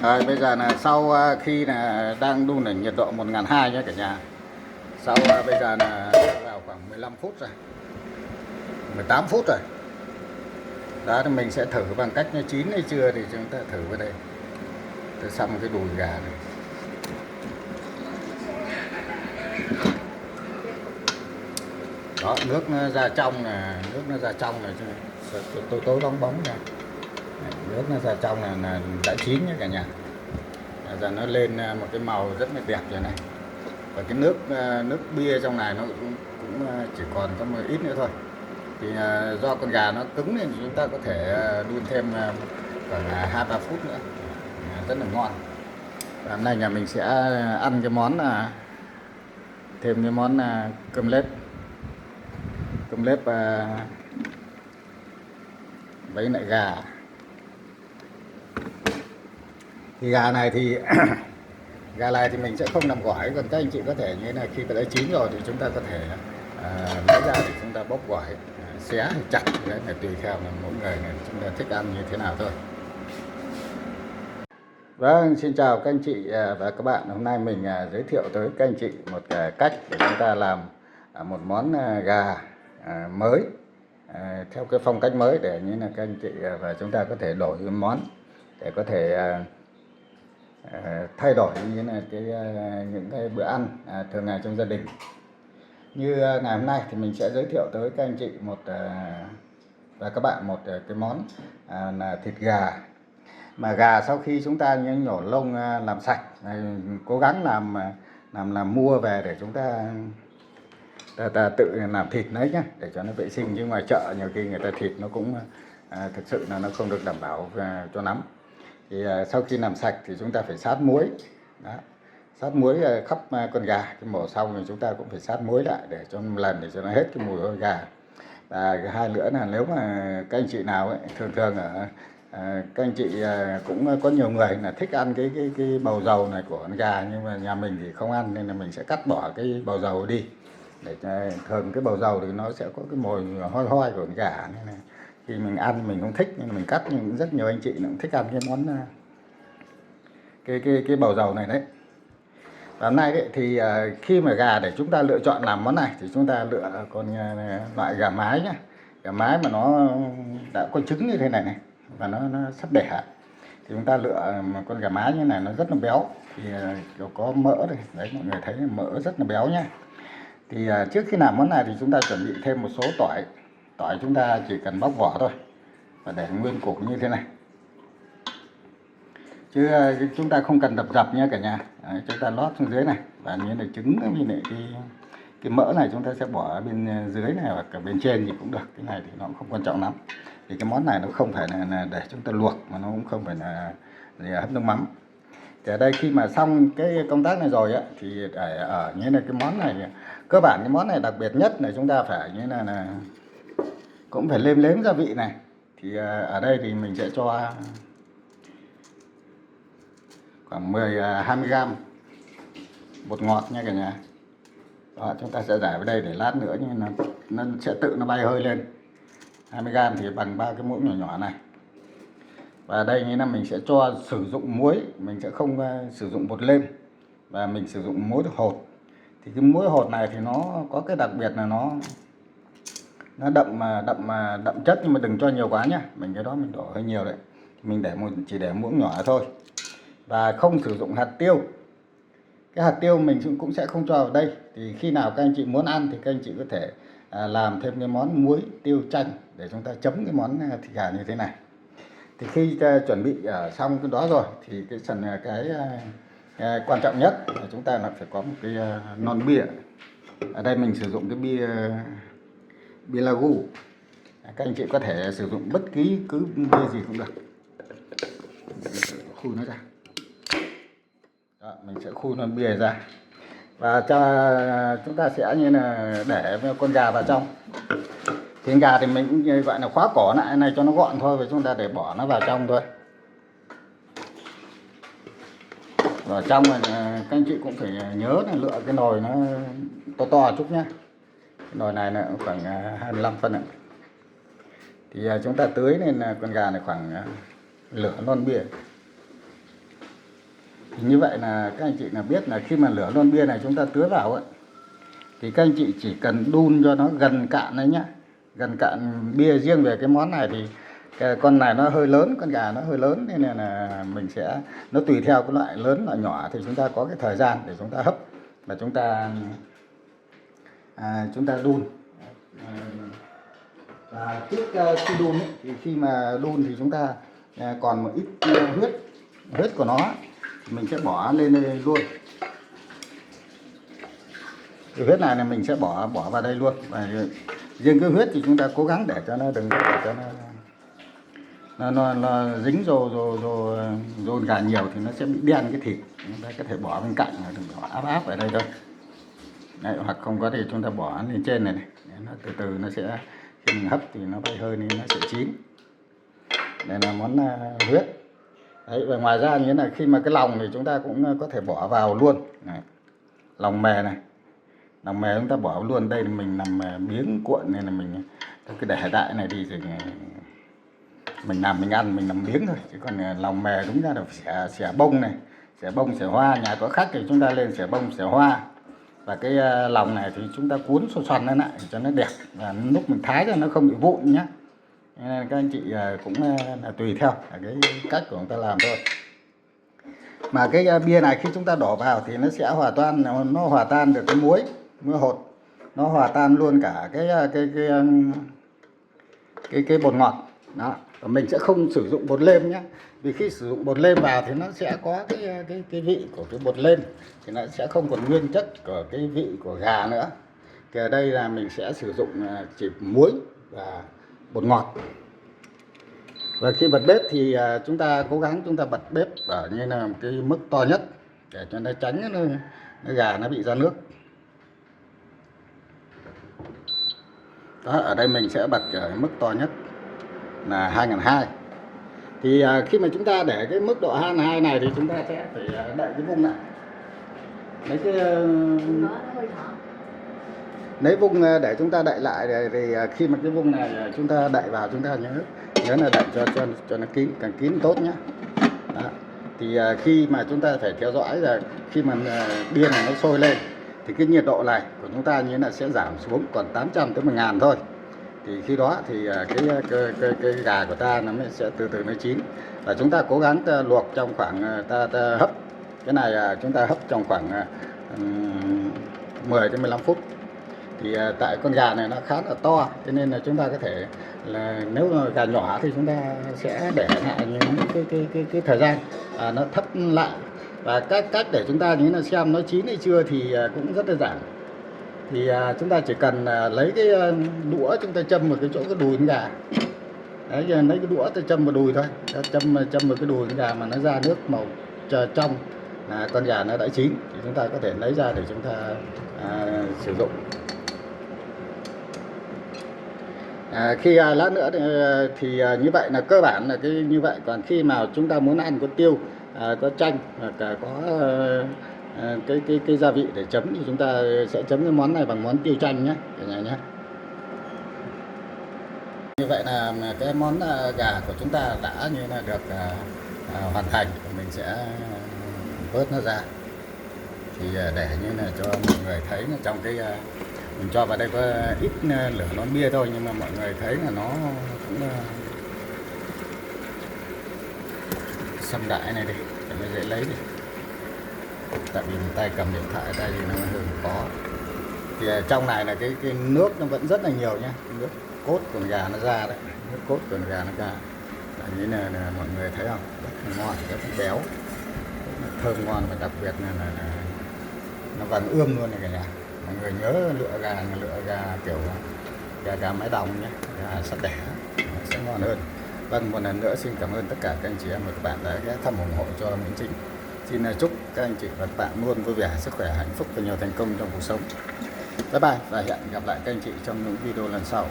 Rồi, bây giờ là sau khi là đang đun ở nhiệt độ 1200 nhé cả nhà. Sau bây giờ là vào khoảng 15 phút rồi, 18 phút rồi. Đó thì mình sẽ thử bằng cách nó chín hay chưa thì chúng ta thử vào đây. Tôi xong cái đùi gà này. Đó, nước nó ra trong là nước nó ra trong này, tối tối bóng bóng này. Nước nó ra trong là đã chín nhé cả nhà. Giờ nó lên một cái màu rất là đẹp rồi này. Và cái nước bia trong này nó cũng chỉ còn có một ít nữa thôi. Thì do con gà nó cứng nên chúng ta có thể đun thêm khoảng 2-3 phút nữa, rất là ngon. Và hôm nay nhà mình sẽ ăn cái món thêm cái món cơm lếp với lại gà. Thì gà này thì gà này thì mình sẽ không làm gỏi, còn các anh chị có thể như thế này, khi đã chín rồi thì chúng ta có thể lấy ra để chúng ta bóc vỏ, xé chặt, đấy là tùy theo là mỗi người này chúng ta thích ăn như thế nào thôi. Vâng, xin chào các anh chị và các bạn. Hôm nay mình giới thiệu tới các anh chị một cách để chúng ta làm một món gà mới, theo cái phong cách mới, để như là các anh chị và chúng ta có thể đổi món để có thể thay đổi như là những cái bữa ăn thường ngày trong gia đình. Như ngày hôm nay thì mình sẽ giới thiệu tới các anh chị và các bạn một cái món là thịt gà. Mà gà sau khi chúng ta nhổ lông làm sạch, cố gắng làm mua về để chúng ta tự làm thịt đấy nhé, để cho nó vệ sinh. Nhưng ngoài chợ nhiều khi người ta thịt nó cũng thực sự là nó không được đảm bảo cho lắm. Thì sau khi làm sạch thì chúng ta phải sát muối. Đó, sát muối khắp con gà. Cái mổ xong thì chúng ta cũng phải sát muối lại để cho một lần để cho nó hết cái mùi hôi gà. Và hai nữa là nếu mà các anh chị nào ấy, thường ở các anh chị cũng có nhiều người là thích ăn cái bầu dầu này của con gà, nhưng mà nhà mình thì không ăn nên là mình sẽ cắt bỏ cái bầu dầu đi. Để thường cái bầu dầu thì nó sẽ có cái mùi hôi hôi của con gà, nên là khi mình ăn mình không thích nên mình cắt. Nhưng rất nhiều anh chị cũng thích ăn cái món cái bầu dầu này đấy. Và hôm nay đấy thì khi mà gà để chúng ta lựa chọn làm món này thì chúng ta lựa con loại gà mái nhá. Gà mái mà nó đã có trứng như thế này này và nó sắp đẻ thì chúng ta lựa một con gà mái như này, nó rất là béo. Thì có mỡ đây, đấy mọi người thấy mỡ rất là béo nhá. Thì trước khi làm món này thì chúng ta chuẩn bị thêm một số tỏi. Tỏi chúng ta chỉ cần bóc vỏ thôi và để nguyên củ như thế này, chứ chúng ta không cần đập dập nha cả nhà. Đấy, chúng ta lót xuống dưới này, và như là trứng với lại cái mỡ này chúng ta sẽ bỏ ở bên dưới này hoặc cả bên trên thì cũng được. Cái này thì nó cũng không quan trọng lắm, thì cái món này nó không phải là để chúng ta luộc, mà nó cũng không phải là để hấp nước mắm. Thì ở đây khi mà xong cái công tác này rồi á, thì để ở như là cái món này, cơ bản cái món này đặc biệt nhất là chúng ta phải như là cũng phải nêm nếm gia vị này. Thì ở đây thì mình sẽ cho khoảng 20 gram bột ngọt nha cả nhà. Đó, chúng ta sẽ rải vào đây để lát nữa nhưng nó sẽ tự nó bay hơi lên. 20 gram thì bằng 3 cái muỗng nhỏ nhỏ này. Và đây như là mình sẽ cho sử dụng muối, mình sẽ không sử dụng bột nêm, và mình sử dụng muối hột. Thì cái muối hột này thì nó có cái đặc biệt là nó đậm chất, nhưng mà đừng cho nhiều quá nhá. Mình cái đó mình đổ hơi nhiều đấy. Mình chỉ để muỗng nhỏ thôi. Và không sử dụng hạt tiêu. Cái hạt tiêu mình cũng sẽ không cho vào đây. Thì khi nào các anh chị muốn ăn thì các anh chị có thể làm thêm cái món muối tiêu chanh để chúng ta chấm cái món thịt gà như thế này. Thì khi chuẩn bị xong cái đó rồi thì cái quan trọng nhất là chúng ta phải có một cái non bia. Ở đây mình sử dụng cái bia lagu. Các anh chị có thể sử dụng bất cứ bia gì cũng được. Khui nó ra. Đó, mình sẽ khui non bia ra và chúng ta sẽ như là để con gà vào trong. Thì gà thì mình cũng gọi là khóa cổ lại này cho nó gọn thôi, và chúng ta để bỏ nó vào trong thôi. Vào trong là các anh chị cũng phải nhớ là lựa cái nồi nó to chút nhá. Cái nồi này là khoảng 25 phân ạ. Thì chúng ta tưới lên con gà này khoảng lửa non bia. Thì như vậy là các anh chị là biết là khi mà lửa lon bia này chúng ta tưới vào ấy, thì các anh chị chỉ cần đun cho nó gần cạn đấy nhá, gần cạn bia. Riêng về cái món này thì cái con này nó hơi lớn, con gà nó hơi lớn, nên là mình sẽ, nó tùy theo cái loại lớn loại nhỏ thì chúng ta có cái thời gian để chúng ta hấp và chúng ta đun. Và trước khi đun ấy, thì khi mà đun thì chúng ta còn một ít huyết của nó mình sẽ bỏ lên đây luôn. Cái huyết này là mình sẽ bỏ vào đây luôn. Và riêng cái huyết thì chúng ta cố gắng để cho nó đừng để cho nó dính dồn gà nhiều thì nó sẽ bị đen cái thịt. Chúng ta có thể bỏ bên cạnh, đừng bỏ áp ở đây thôi. Đấy, hoặc không có thì chúng ta bỏ lên trên này, nó từ từ nó sẽ, khi mình hấp thì nó bay hơi nên nó sẽ chín. Đây là món huyết. Đấy, và ngoài ra như thế này, khi mà cái lòng thì chúng ta cũng có thể bỏ vào luôn. Này, lòng mè này, lòng mè chúng ta bỏ luôn. Đây là mình làm miếng cuộn nên là mình cứ để đại này đi rồi mình làm mình ăn mình làm miếng thôi. Chứ còn lòng mè đúng ra là xẻ bông này, xẻ bông xẻ hoa. Nhà có khách thì chúng ta lên xẻ bông xẻ hoa. Và cái lòng này thì chúng ta cuốn xoăn lên lại cho nó đẹp, và lúc mình thái ra nó không bị vụn nhá. Nên các anh chị cũng là tùy theo cái cách của chúng ta làm thôi. Mà cái bia này khi chúng ta đổ vào thì nó sẽ hòa tan được cái muối hột, nó hòa tan luôn cả cái bột ngọt đó. Và mình sẽ không sử dụng bột nêm nhé, vì khi sử dụng bột nêm vào thì nó sẽ có cái vị của cái bột nêm, thì nó sẽ không còn nguyên chất của cái vị của gà nữa. Thì ở đây là mình sẽ sử dụng chỉ muối và bột ngọt. Và khi bật bếp thì chúng ta cố gắng chúng ta bật bếp ở như là cái mức to nhất để cho nó tránh nó gà nó bị ra nước. Đó, ở đây mình sẽ bật ở mức to nhất là 2002. Thì khi mà chúng ta để cái mức độ 2002 này thì chúng ta sẽ phải đậy cái vung lại. Lấy vung để chúng ta đậy lại. Thì khi mà cái vung này chúng ta đậy vào, chúng ta nhớ là đậy cho nó kín, càng kín tốt nhé. Đó. Thì khi mà chúng ta phải theo dõi là khi mà bia này nó sôi lên thì cái nhiệt độ này của chúng ta như là sẽ giảm xuống còn 800 tới 1000 thôi. Thì khi đó thì cái gà của ta nó sẽ từ từ nó chín. Và chúng ta cố gắng luộc trong khoảng ta hấp cái này, chúng ta hấp trong khoảng 10 đến 15 phút. Thì tại con gà này nó khá là to, cho nên là chúng ta có thể là nếu mà gà nhỏ thì chúng ta sẽ để lại những cái thời gian nó thấp lại. Và cách để chúng ta như là xem nó chín hay chưa thì cũng rất đơn giản. Thì chúng ta chỉ cần lấy cái đũa chúng ta châm vào cái chỗ cái đùi con gà. Đấy, lấy cái đũa ta châm vào đùi thôi, châm vào cái đùi con gà mà nó ra nước màu trong là con gà nó đã chín, thì chúng ta có thể lấy ra để chúng ta sử dụng. Khi lát nữa thì như vậy là cơ bản là cái như vậy. Còn khi mà chúng ta muốn ăn có tiêu, có chanh và cả có cái gia vị để chấm thì chúng ta sẽ chấm cái món này bằng món tiêu chanh nhé cả nhà nhé. Như vậy là cái món gà của chúng ta đã như là được hoàn thành. Mình sẽ vớt nó ra thì để như là cho mọi người thấy là trong cái mình cho vào đây có ít lửa nón bia thôi, nhưng mà mọi người thấy là nó cũng xâm đại này đi để nó dễ lấy đi. Tại vì tay cầm điện thoại đây thì nó hơi khó. Thì trong này là cái nước nó vẫn rất là nhiều nhé, nước cốt con gà nó ra đấy, nước cốt con gà nó ra. Như là mọi người thấy không, rất ngon, rất béo, rất thơm ngon, và đặc biệt là nó vàng ươm luôn này cả nhà. Mọi người nhớ lựa gà kiểu gà mái đồng nhé, gà sắt đẻ nó sẽ ngon hơn. Vâng, một lần nữa xin cảm ơn tất cả các anh chị em và các bạn đã ghé thăm ủng hộ cho Nguyễn Trinh. Xin chúc các anh chị và các bạn luôn vui vẻ, sức khỏe, hạnh phúc và nhiều thành công trong cuộc sống. Bye bye và hẹn gặp lại các anh chị trong những video lần sau.